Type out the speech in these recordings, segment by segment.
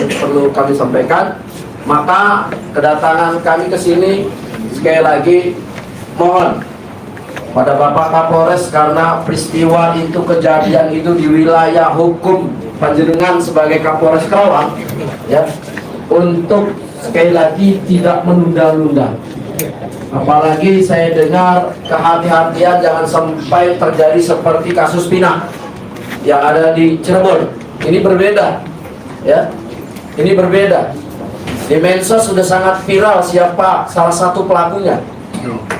yang perlu kami sampaikan. Maka kedatangan kami ke sini sekali lagi mohon pada Bapak Kapolres, karena peristiwa itu, kejadian itu di wilayah hukum panjenengan sebagai Kapolres Karawang, ya, untuk sekali lagi tidak menunda-nunda. Apalagi saya dengar kehati-hatian jangan sampai terjadi seperti kasus Pina yang ada di Cirebon. Ini berbeda, ya. Ini berbeda. Di medsos sudah sangat viral siapa salah satu pelakunya.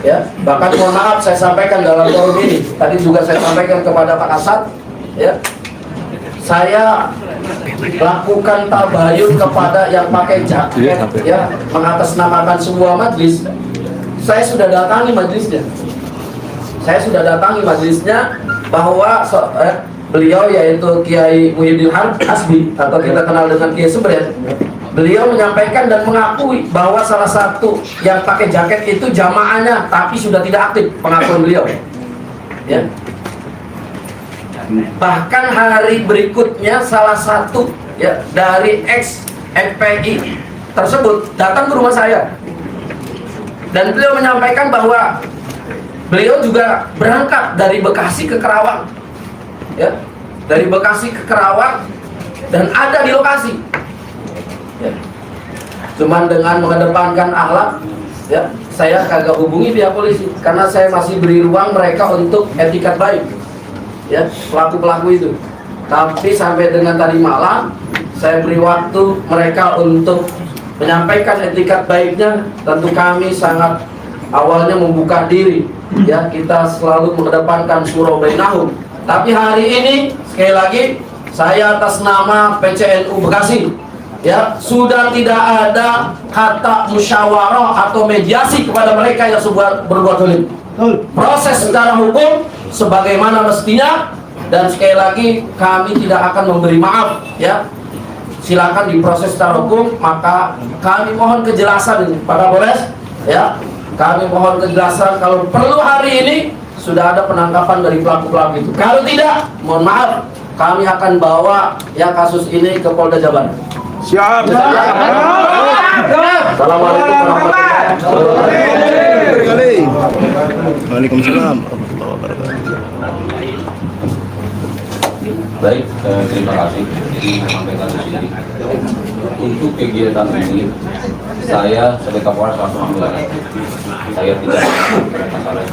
Ya, bahkan mohon maaf saya sampaikan dalam forum ini. Tadi juga saya sampaikan kepada Pak Kasat, ya. Saya lakukan tabayun kepada yang pakai jaket, ya, mengatasnamakan sebuah majlis. Saya sudah datangi majlisnya. Saya sudah datangi majlisnya bahwa beliau yaitu Kiai Muhyiddin Hasbi atau kita kenal dengan Kiai Sebret. Beliau menyampaikan dan mengakui bahwa salah satu yang pakai jaket itu jamaahnya, tapi sudah tidak aktif, pengakuan beliau. Ya. Bahkan hari berikutnya salah satu, ya, dari ex FPI tersebut datang ke rumah saya dan beliau menyampaikan bahwa beliau juga berangkat dari Bekasi ke Karawang, ya, dari Bekasi ke Karawang dan ada di lokasi. Ya. Cuman dengan mengedepankan akhlak, ya, saya kagak hubungi pihak polisi karena saya masih beri ruang mereka untuk etikat baik, ya, pelaku-pelaku itu. Tapi sampai dengan tadi malam saya beri waktu mereka untuk menyampaikan etikat baiknya. Tentu kami sangat awalnya membuka diri, ya, kita selalu mengedepankan surah bainahum. Tapi hari ini sekali lagi saya atas nama PCNU Bekasi, ya, sudah tidak ada kata musyawarah atau mediasi kepada mereka yang berbuat zalim. Proses secara hukum sebagaimana mestinya, dan sekali lagi kami tidak akan memberi maaf, ya. Silakan diproses secara hukum. Maka kami mohon kejelasan Pak Kapolres, ya. Kami mohon kejelasan kalau perlu hari ini sudah ada penangkapan dari pelaku-pelaku itu. Kalau tidak, mohon maaf, kami akan bawa, ya, kasus ini ke Polda Jabar. Siap. Assalamualaikum warahmatullahi wabarakatuh. Waalaikumsalam. Baik, terima kasih. Jadi sampaikan di sini. Untuk kegiatan ini, saya sebagai Kapolres langsung ambil. Saya tidak masalah.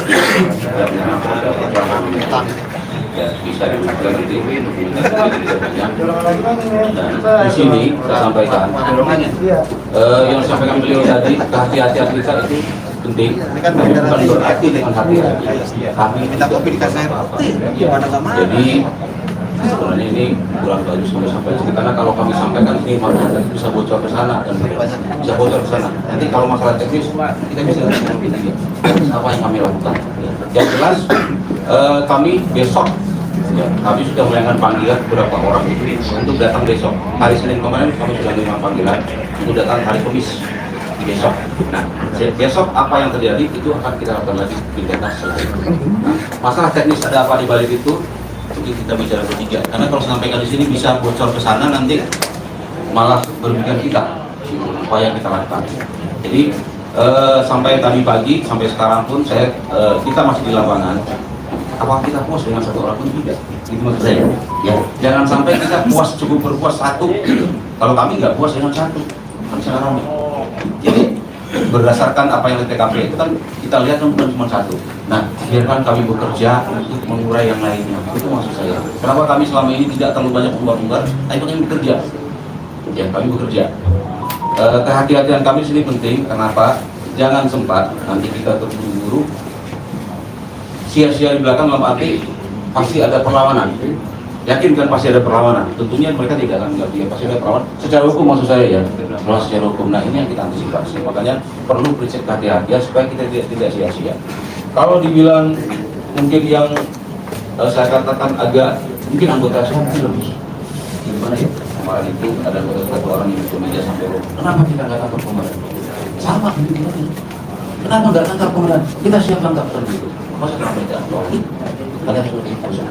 Ya, bisa dilakukan nanti dan di sini saya sampaikan yang disampaikan beliau tadi, kehati-hatian kita itu penting, tapi bukan berarti dengan hati-hati kami minta kopi dikasih apa. Jadi sebenarnya ini kurang bagus kami sampaikan, karena kalau kami sampaikan ini malah bisa bocor ke sana dan bisa bocor ke sana. Nanti kalau masalah teknis kita bisa apa yang kami lakukan. Yang jelas kami besok, ya, kami sudah melakukan panggilan beberapa orang untuk datang besok. Hari Senin kemarin kami sudah menerima panggilan untuk datang hari Kamis besok. Nah, besok apa yang terjadi itu akan kita lakukan lagi tindakan selanjutnya. Nah, masalah teknis ada apa di balik itu mungkin kita bicara bertiga. Karena kalau sampaikan di sini bisa bocor ke sana, nanti malah merugikan kita apa yang kita lakukan. Jadi sampai tadi pagi sampai sekarang pun kita masih di lapangan. Apakah kita puas dengan satu orang pun tidak? Itu maksud saya. Ya, jangan sampai kita puas, cukup berpuas satu. Kalau kami nggak puas dengan satu, kan sekarang. Jadi berdasarkan apa yang di TKP itu kan kita lihat kan bukan cuma satu. Nah, biarkan kami bekerja untuk mengurai yang lainnya. Itu maksud saya. Kenapa kami selama ini tidak terlalu banyak umbar-umbar? Tapi kami bekerja. Ya, kami bekerja. Kehati-hatian kami sini penting. Kenapa? Jangan sempat nanti kita terburu-buru sia-sia di belakang, dalam arti pasti ada perlawanan. Yakin kan pasti ada perlawanan. Tentunya mereka tidak akan mengerti, pasti ada perlawanan. Secara hukum maksud saya, ya, secara hukum. Nah, ini yang kita antisipasi. Makanya perlu prinsip kehati-hatian supaya kita tidak sia-sia. Kalau dibilang mungkin yang saya katakan agak mungkin anggota saya lebih gimana ya, kemarin itu ada satu orang yang ke meja sampai kenapa kita nggak tangkap kemarin? Sama gimana? Kenapa nggak tangkap kemarin? Kita siap tangkap tadi. Masa kenapa tidak? Kalian sudah diputuskan.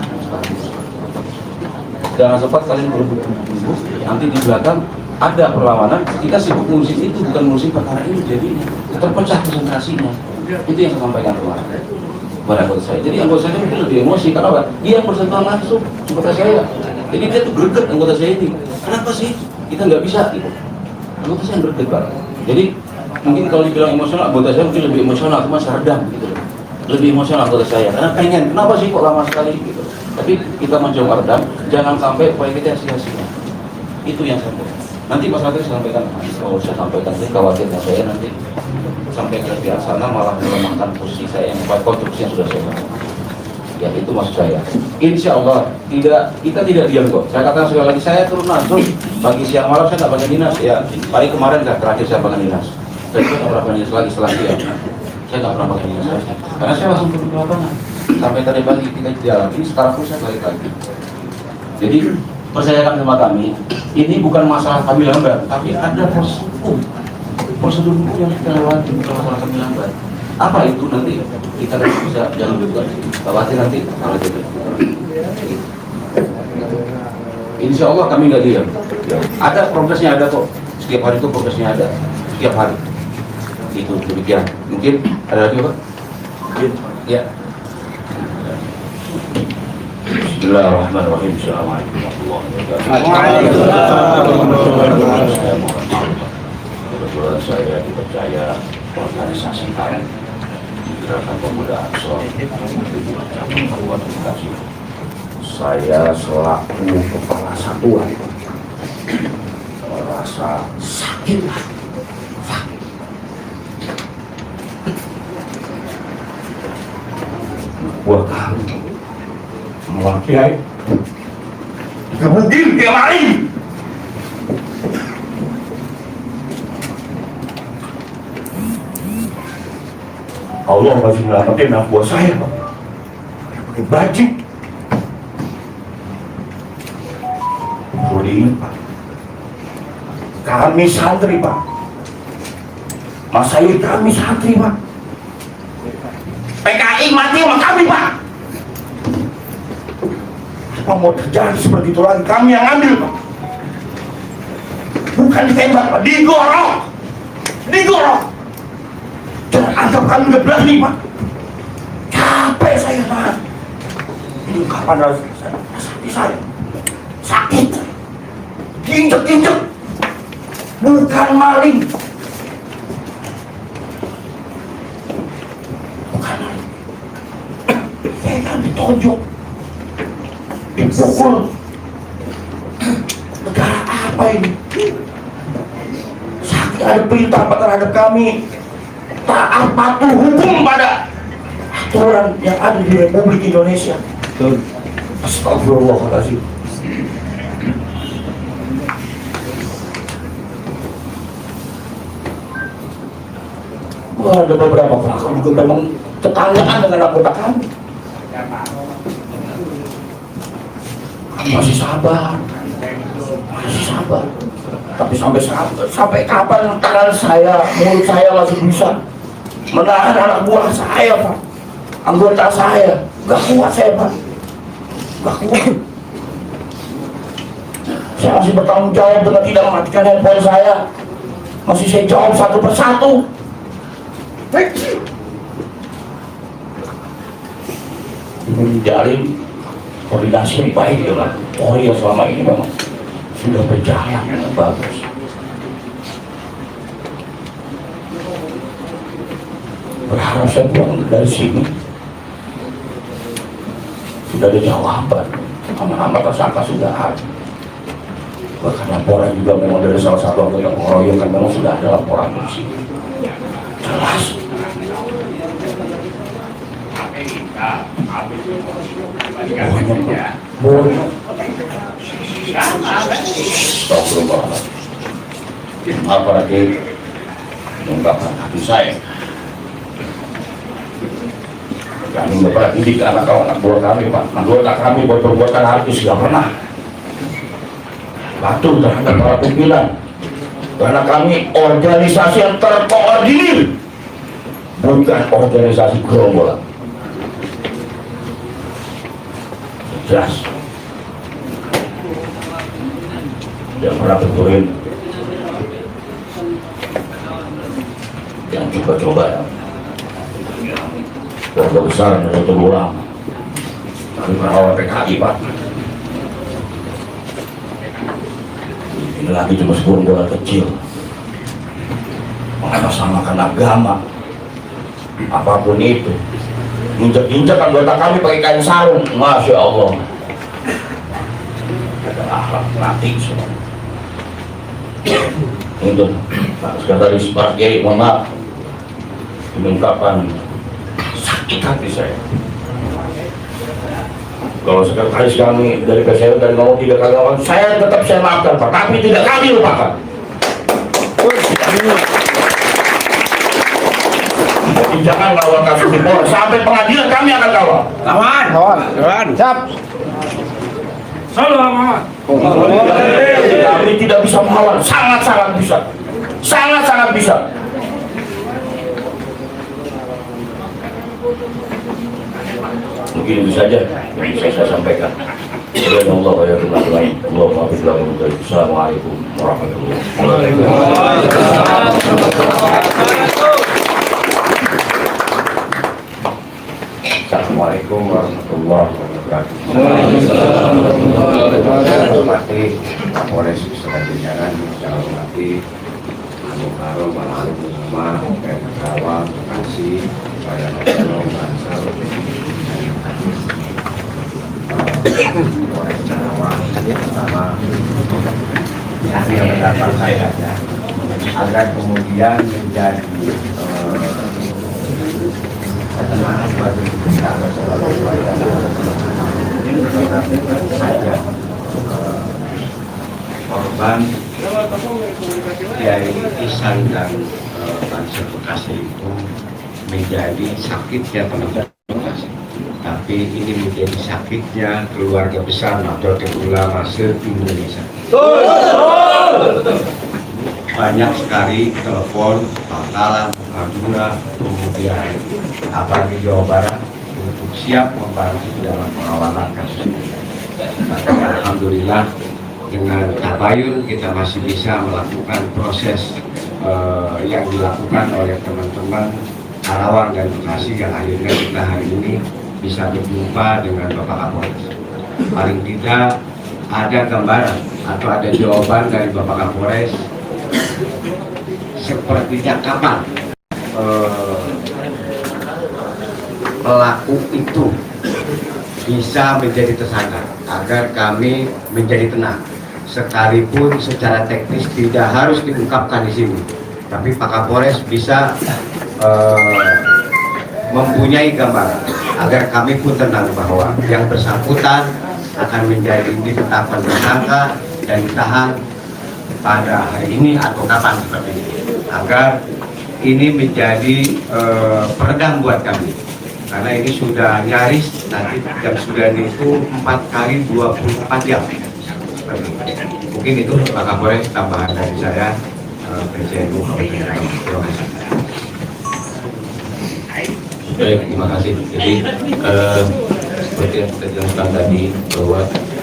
Jangan sempat kalian berburu, nanti di belakang ada perlawanan, kita sibuk ngurusin itu, bukan ngurusin perkara ini, jadinya terpecah konsentrasinya. Itu yang saya sampaikan kemarin kepada anggota saya. Jadi anggota saya mungkin lebih emosi, karena apa? Dia yang bersentuhan langsung kepada saya. Jadi dia tuh greget anggota saya ini. Kenapa sih kita nggak bisa gitu? Anggota saya yang greget banget. Jadi mungkin kalau dibilang emosional, anggota saya mungkin lebih emosional, cuma saya redam gitu. Lebih emosional anggota saya, karena pengen, kenapa sih kok lama sekali gitu. Tapi kita mencoba redam, jangan sampai upaya kita sia-sia. Itu yang saya mau. Nanti Mas Menteri sampaikan, saya sampaikan, saya khawatirnya saya nanti sampai ke pihak sana malah melemahkan posisi saya yang konstruksi yang sudah saya bangun. Ya itu maksud saya. Insya Allah kita tidak diam kok. Saya katakan sekali lagi, saya turun langsung pagi siang malam saya nggak pakai dinas. Ya hari kemarin terakhir saya pakai dinas. Saya juga nggak pernah pakai dinas lagi setelah dia. Saya nggak pernah pakai dinas lagi. Karena saya langsung turun ke lapangan. Sampai tadi pagi kita jalan. Ini sekarang pun saya balik lagi. Jadi percayakan sama kami, ini bukan masalah kami lambat, tapi ada proses hukum, prosedur hukum yang kita lewati, bukan masalah kami lambat. Apa itu nanti kita bisa jangan juga khawatir nanti kalau itu. Insya Allah kami nggak diam. Ada progresnya, ada kok. Setiap hari itu progresnya ada, setiap hari. Itu demikian. Mungkin ada lagi Pak? Ya. Bismillahirrahmanirrahim. Assalamualaikum warahmatullahi wabarakatuh. Kebetulan saya dipercaya organisasi kami Gerakan Pemuda Ansor cabang Kabupaten Bekasi. Saya selaku kepala satuan merasa sakit. Buat kami mewakili kemudian dia lain. Allah masih menyelamatkan anak buah saya, Pak. Pakai baju. Perlu diingat, Pak. Kami santri, Pak. Mas Sayur kami santri, Pak. PKI mati sama kami, Pak. Apa mau terjadi seperti itu lagi? Kami yang ambil, Pak. Bukan ditembak, Pak. Digorok. Digorok. Jangan anggap kami nggak berani, Pak. Capek saya, Pak. Ini kapan rasanya saya sakit. Diinjek-injek. Bukan maling. Bukan maling. Saya kan ditonjok. Dipukul. Negara apa ini? Sakit ada perintah terhadap kami. Taat patuh hukum pada aturan yang ada di Republik Indonesia. Astagfirullahaladzim. Wah, ada beberapa pelaku juga memang tetanggaan dengan anggota kami. Masih sabar, masih sabar. Tapi sampai kapan tangan saya, mulut saya masih bisa menahan anak buah saya, Pak, anggota saya. Gak kuat saya, Pak, gak kuat. Saya masih bertanggung jawab dengan tidak mematikan handphone saya. Masih saya jawab satu persatu. Ini menjalin koordinasi yang baik dengan Polri yang selama ini memang sudah berjalan dengan bagus. Berharap saya pulang dari sini sudah ada jawaban. Nama-nama tersangka sudah ada. Bahkan laporan juga memang dari salah satu anggota pengeroyokan memang sudah ada laporan polisi. Jelas. Boleh. Apalagi mengungkapkan hati saya. Kami beberapa didik anak buah kami, Pak. Anggota kami buat perbuatan hati sudah pernah patuh terhadap para pimpinan. Karena kami organisasi yang terkoordinir, bukan organisasi gerombolan. Jelas. Yang pernah betulin coba-coba keluarga besar dari Tegulang tapi perawat PKI Pak. Ini lagi cuma sebuah kecil mengatasnamakan agama apapun itu, injak-injak anggota kami pakai kain sarung, Masya Allah. Ada akhlak mati semua. Untuk Pak Sekretaris Pak Kiai, mohon maaf mengungkapkan sakit hati saya. Kalau sekretaris kami dari PSL dan ngomong tidak kali ngomong, saya tetap saya maafkan Pak, tapi tidak kami lupakan. Jangan kawal kasus di Polres sampai pengadilan, kami akan kawal. Kawan. Siap. Kami tidak bisa melawan, sangat-sangat bisa, sangat-sangat bisa. Mungkin itu saja yang bisa saya sampaikan. Assalamualaikum warahmatullahi wabarakatuh. Assalamualaikum warahmatullahi wabarakatuh. Saya hormati Kapolres beserta jajaran, saya hormati Al-Mukarram, Al-Mukarram, Al-Mukarram, Bekasi, saya Al-Mukarram, Polres Karawang, pertama yang mendapat saya agar kemudian menjadi korban Kiai Ihsan dan Banser Bekasi itu menjadi sakitnya teman-teman Bekasi, tapi ini menjadi sakitnya keluarga besar Nahdlatul Ulama se-Indonesia. Banyak sekali telepon, pangkalan, Madura, kemudian apalagi Jawa Barat untuk siap membantu dalam pengawalan kasus ini. Maka alhamdulillah dengan tabayun kita masih bisa melakukan proses yang dilakukan oleh teman-teman Karawang dan Bekasi yang akhirnya kita hari ini bisa berjumpa dengan Bapak Kapolres. Paling tidak ada gambaran atau ada jawaban dari Bapak Kapolres sepertinya kapan pelaku itu bisa menjadi tersangka agar kami menjadi tenang, sekalipun secara teknis tidak harus diungkapkan di sini, tapi Pak Kapolres bisa mempunyai gambaran agar kami pun tenang bahwa yang bersangkutan akan menjadi ditetapkan tersangka dan ditahan pada hari ini atau kapan seperti ini, agar ini menjadi peredam buat kami, karena ini sudah nyaris nanti jam 9 itu 4 kali 24 jam. Mungkin itu Pak Kapolres tambahan dari saya. Terima kasih. Baik, terima kasih. Jadi seperti yang kita jelaskan tadi bahwa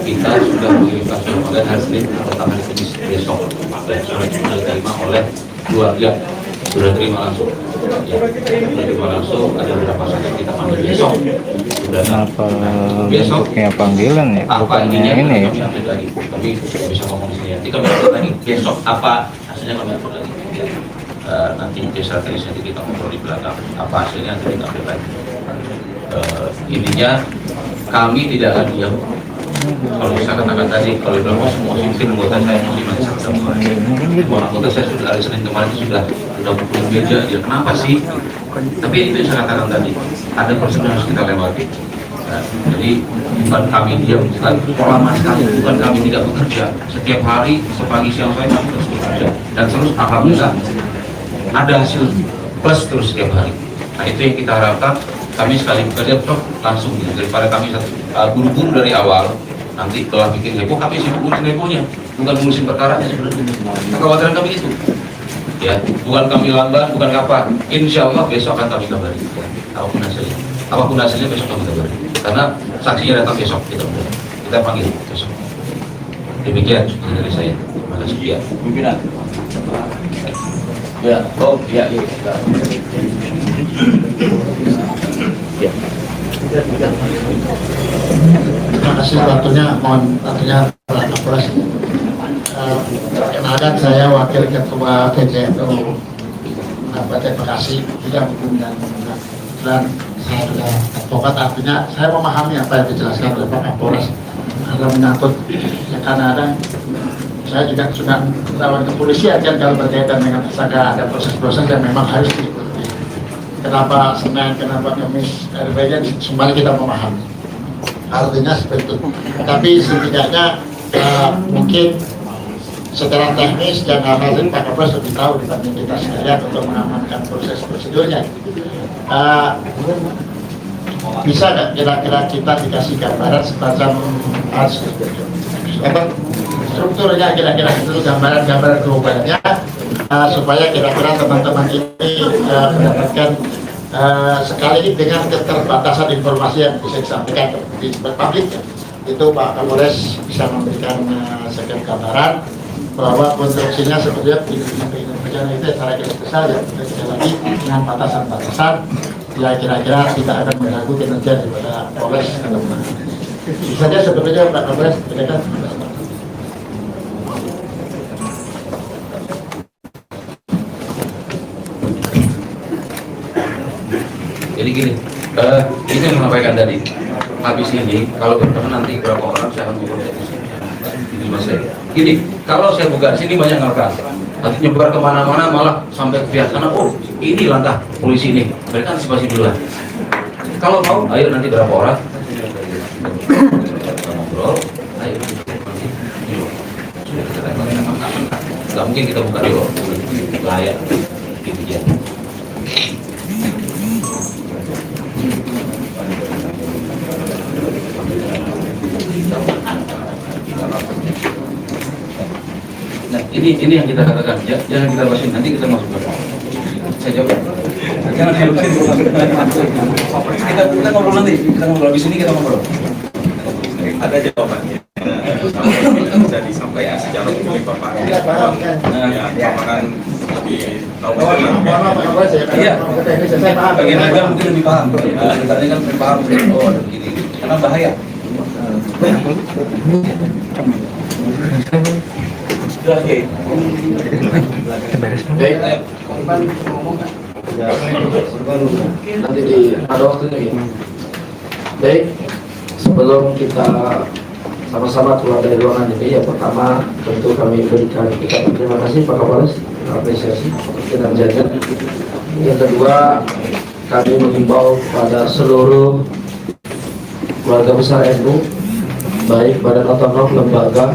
kita sudah mengirimkan surat panggilan hari Senin atau tanggal Kamis besok, dan surat sudah diterima oleh keluarga, sudah terima langsung. Ya, sudah terima langsung. Ada beberapa saksi kita panggil besok. Sudah besok Kayak panggilan ya, apa bukan ininya ini ya. kami update lagi, tapi tidak bisa ngomong di sini. Nanti kami update lagi besok apa hasilnya, kami update lagi. Ya. Nanti desa tadi kita ngobrol di belakang apa hasilnya, nanti kita update lagi. Intinya kami tidak akan diam. Kalau saya katakan tadi, kalau bilang semua mungkin anggota saya masih semua anggota saya sudah hari Senin kemarin sudah pukul meja. Ya kenapa sih? Tapi itu yang saya katakan tadi, ada prosedur yang harus kita lewati. Nah, jadi bukan kami diam, lama sekali bukan kami tidak bekerja. Setiap hari, sepagi siang sore kami terus bekerja, dan terus alhamdulillah ada hasil plus terus setiap hari. Nah itu yang kita harapkan. Kami sekali bekerja langsung gitu, daripada kami buru-buru dari awal, nanti telah bikin heboh, kami sibuk ngurusin hebohnya, bukan ngurusin perkaranya sebenarnya. Kekhawatiran kami itu, ya, bukan kami lambat, bukan apa. Insya Allah besok akan kami kabari, apapun hasilnya besok kami kabari, karena saksinya datang besok, kita panggil besok. Demikian dari saya. Terima kasih. Pimpinan. Ya, oh, ya, ya. Ya. Terima kasih waktunya, mohon waktunya Pak Kapolres. Perkenalkan saya Wakil Ketua PJNU Kabupaten Bekasi, bidang hukum dan kebetulan saya adalah advokat, artinya saya memahami apa yang dijelaskan oleh Pak Kapolres karena menyangkut ya, kadang-kadang saya juga sudah lawan kepolisian kan kalau berkaitan dengan tersangka ada proses-proses yang memang harus diikuti. Kenapa Senin, kenapa Kamis, RB-nya semuanya kita memahami. Artinya seperti itu. Tapi setidaknya mungkin secara teknis dan hal-hal ini Pak Kapolres lebih tahu dibanding kita sekalian untuk mengamankan proses prosedurnya. Bisa nggak kira-kira kita dikasih gambaran semacam strukturnya, kira-kira itu gambaran globalnya, supaya kira-kira teman-teman ini mendapatkan sekali dengan keterbatasan informasi yang bisa disampaikan di publik, itu Pak Kapolres bisa memberikan sekian gambaran bahwa konstruksinya sebetulnya di bencana itu secara garis besar ya, tidak lagi dengan batasan-batasan ya, kira-kira tidak akan mengganggu kinerja daripada Polres ke depan. Bisa saja sebetulnya Pak Kapolres berikan. Jadi gini, ini yang menyampaikan tadi. Habis ini, kalau berteman nanti berapa orang saya akan ngobrol di sini. Ini mas saya. Gini, kalau saya buka di sini banyak ngelakar. Nanti nyebar kemana-mana malah sampai ke pihak sana. Oh, ini langkah polisi ini. Mereka antisipasi dulu lah. Kalau mau, ayo nanti berapa orang? Kita ngobrol. Ayo. Gak mungkin kita buka dulu. Layak. Gitu ya. Nah, ini yang kita katakan, ya, jangan kita bahasin, nanti kita masuk ke saya jawab. Jangan dihalusin dulu. Kita ngobrol nanti, kita ngobrol di sini, kita ngobrol. Ada jawabannya. Bisa disampaikan secara umum Bapak. Ya, Bapak kan lebih tahu. Iya. Bagian agama mungkin lebih paham. Tadi kan lebih paham. Oh, ada begini. Karena bahaya. Nanti ada waktunya ya. Baik, sebelum kita sama-sama keluar dari ruangan ini, yang pertama tentu kami berikan ucapan terima kasih Pak Kapolres, apresiasi kinerjanya. Yang kedua, kami menghimbau kepada seluruh keluarga besar NU, baik badan otonom, lembaga,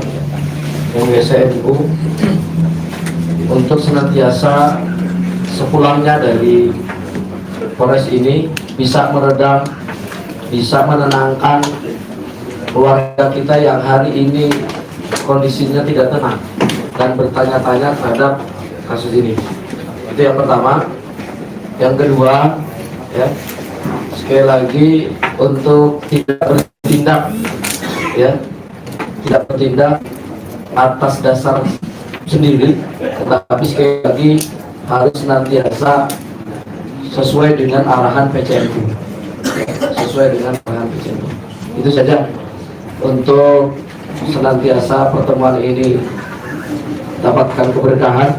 NU, untuk senantiasa sepulangnya dari Polres ini bisa meredam, bisa menenangkan keluarga kita yang hari ini kondisinya tidak tenang dan bertanya-tanya terhadap kasus ini. Itu yang pertama. Yang kedua, ya, sekali lagi untuk tidak bertindak, ya, tidak bertindak atas dasar sendiri, tetapi sekali lagi harus senantiasa sesuai dengan arahan PCNU, sesuai dengan arahan PCNU. Itu saja untuk senantiasa pertemuan ini dapatkan keberkahan.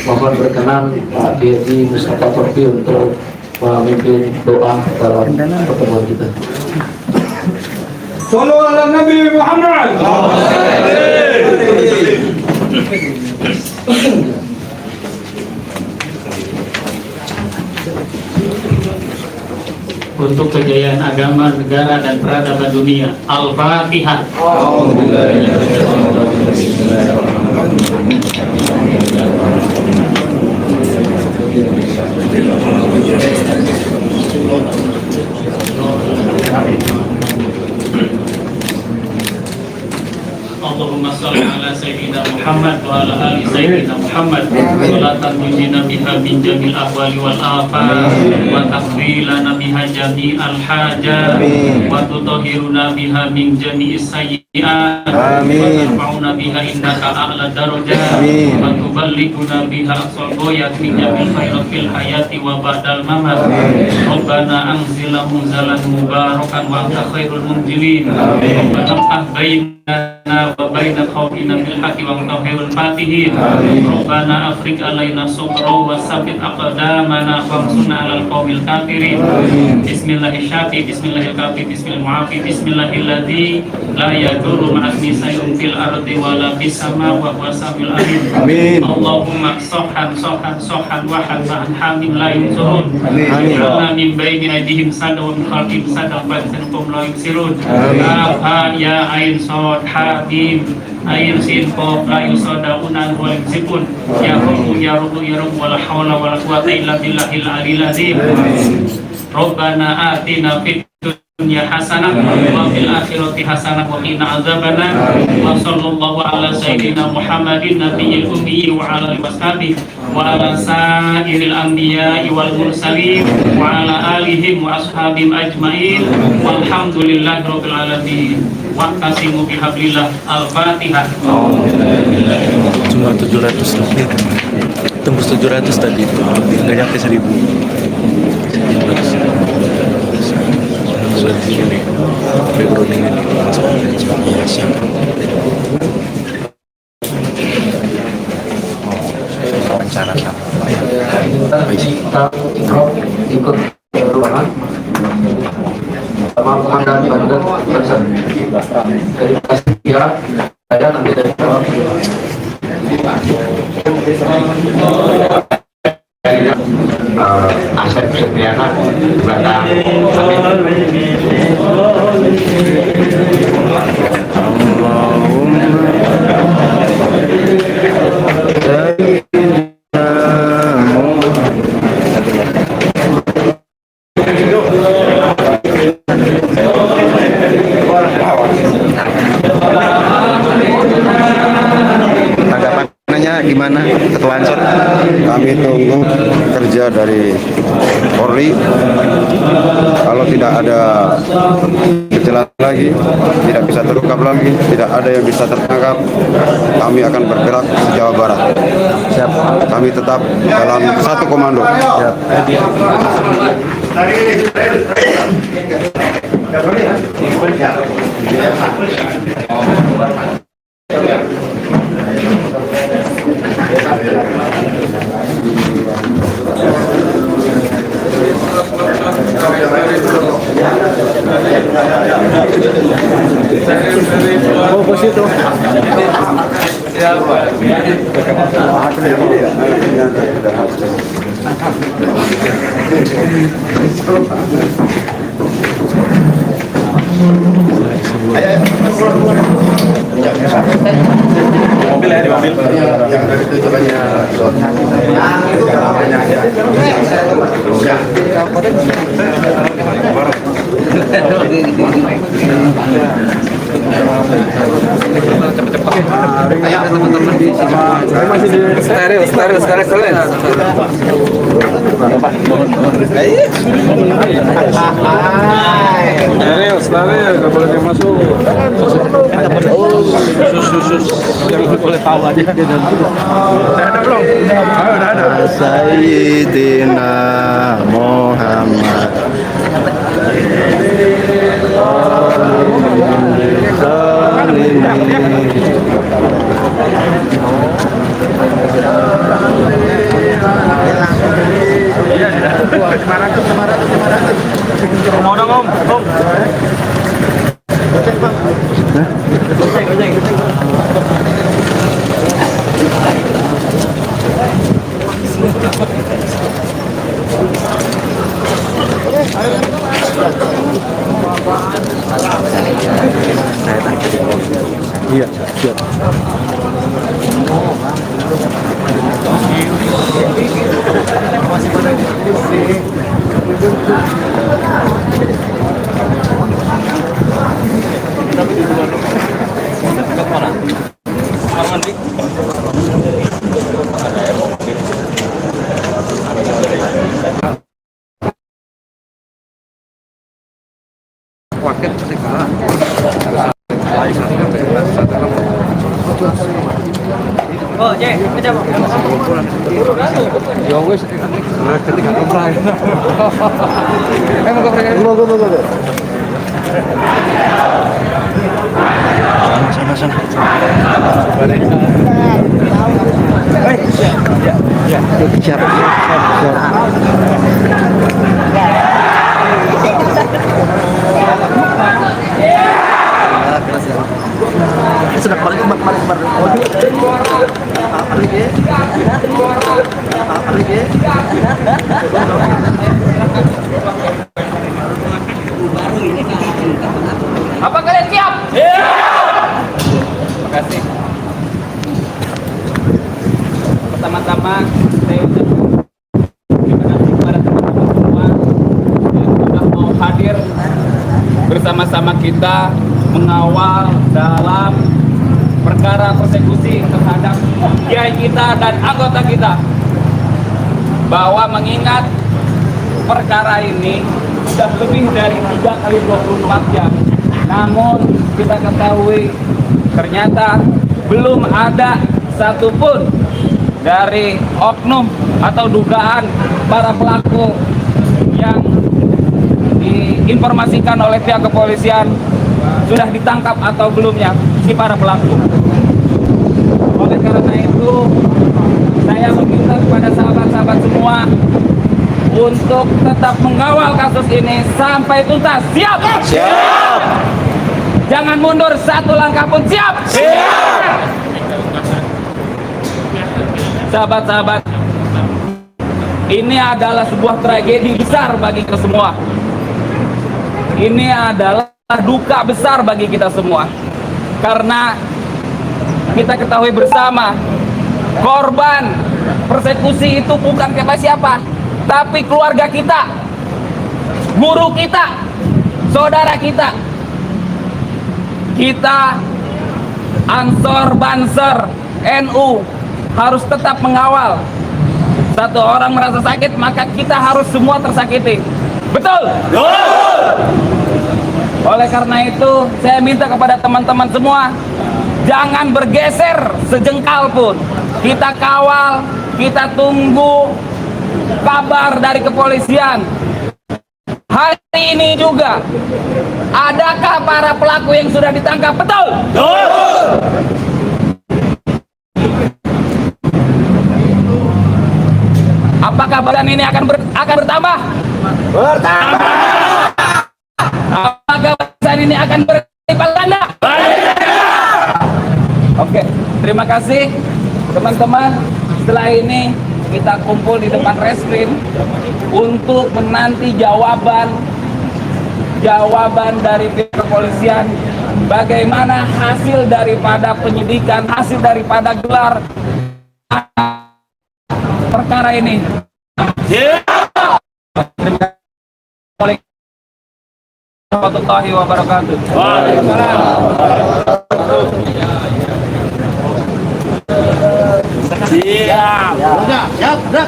Mohon berkenan Pak Kiai Mustafa Torfi untuk memimpin doa dalam pertemuan kita. Sallu ala Nabi Muhammad. Untuk kejayaan agama, negara, dan peradaban dunia. Al-Fatihah. Allahumma salli ala Sayyidina Muhammad wa ala ali Sayyidina Muhammad salatan tunjina biha min jamil ahwali wal afat wa taqbilana biha jami'al hajat wa tutahhiruna biha min jami'is sayyi'at Amin. وترفعنا بها إنك أعلى الدرجات Amin. وتبلغنا بها أقصى الغايات من جميع الخيرات في الحياة وبعد الممات ربنا أنزل منزلا مباركا وأنت خير المنزلين ربنا افتح بيننا وبين خوفنا بالحق وأنت خير الفاتحين ربنا أفرج علينا صبرا وثبت أقدامنا وانصرنا على القوم الكافرين بسم الله الشافي بسم الله الكافي بسم الله المعافي بسم الله الذي لا يضر مع اسمه شيء في الأرض ولا في السماء وهو السميع العليم Amin. اللهم صحا صحا صحا وحا وحا حامم لا ينصرون Amin. ربنا من بين أيديهم سدا ومن خلفهم سدا فأنتم لا يبصرون يا عين صاد حاميم عين سين قاف لا يصدقون ولا يمسكون يا رب يا رب يا رب ولا حول ولا قوة إلا بالله العلي العظيم ربنا آتنا في الدنيا حسنة وفي الآخرة حسنة وقنا عذاب النار وصلى الله على سيدنا محمد النبي الأمي وعلى آله وصحبه وعلى سائر الأنبياء والمرسلين وعلى آلهم وأصحابهم أجمعين والحمد لله رب العالمين واعتصموا بحبل الله الفاتحة. Cuma 700 lebih, tembus 700 tadi itu, nggak nyampe 1000. Sudah di sini, background ini langsung wawancara sama kita ikut ruangan sama komandan Banten Banten. Terima kasih ya. Saya nanti dari Asep Setiana belakang Tanggapannya gimana, Ketua Ansor? Kami tunggu kerja dari Polri. Kalau tidak ada kejelasan lagi, tidak bisa terungkap lagi, tidak ada yang bisa tertangkap, kami akan bergerak ke Jawa Barat. Siap. Kami tetap dalam satu komando. Siap. Oh, ke situ. Mobil ya, di mobil. Yang dari tujuannya stereo kalian. Stereo, nggak boleh yang masuk. Yang boleh tahu aja. ada Sayyidina Muhammad. Iya, siap. Wakil segala. Apa kalian siap? Terima kasih. Pertama-tama saya terima kasih kepada teman-teman semua yang sudah mau hadir bersama-sama kita mengawal dalam perkara persekusi terhadap kiai kita dan anggota kita, bahwa mengingat perkara ini sudah lebih dari 3 kali 24 jam, namun kita ketahui ternyata belum ada satupun dari oknum atau dugaan para pelaku yang diinformasikan oleh pihak kepolisian sudah ditangkap atau belumnya si para pelaku. Oleh karena itu, saya meminta kepada sahabat-sahabat semua untuk tetap mengawal kasus ini sampai tuntas. Siap? Siap! Jangan mundur satu langkah pun. Siap? Siap! Sahabat-sahabat, ini adalah sebuah tragedi besar bagi kita semua. Ini adalah duka besar bagi kita semua. Karena kita ketahui bersama, korban persekusi itu bukan siapa-siapa, tapi keluarga kita, guru kita, saudara kita. Kita Ansor Banser NU harus tetap mengawal. Satu orang merasa sakit, maka kita harus semua tersakiti. Betul? Betul! Oleh karena itu, saya minta kepada teman-teman semua, jangan bergeser sejengkal pun. Kita kawal, kita tunggu kabar dari kepolisian. Hari ini juga, adakah para pelaku yang sudah ditangkap? Betul? Betul! Apakah badan ini akan bertambah? Bertambah! Apakah badan ini akan berlipat ganda? Oke, terima kasih teman-teman. Setelah ini kita kumpul di depan reskrim untuk menanti jawaban dari pihak kepolisian, bagaimana hasil daripada penyidikan, hasil daripada gelar perkara ini. Terima kasih warahmatullahi wabarakatuh. Siap. Siap.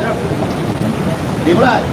Dimulai.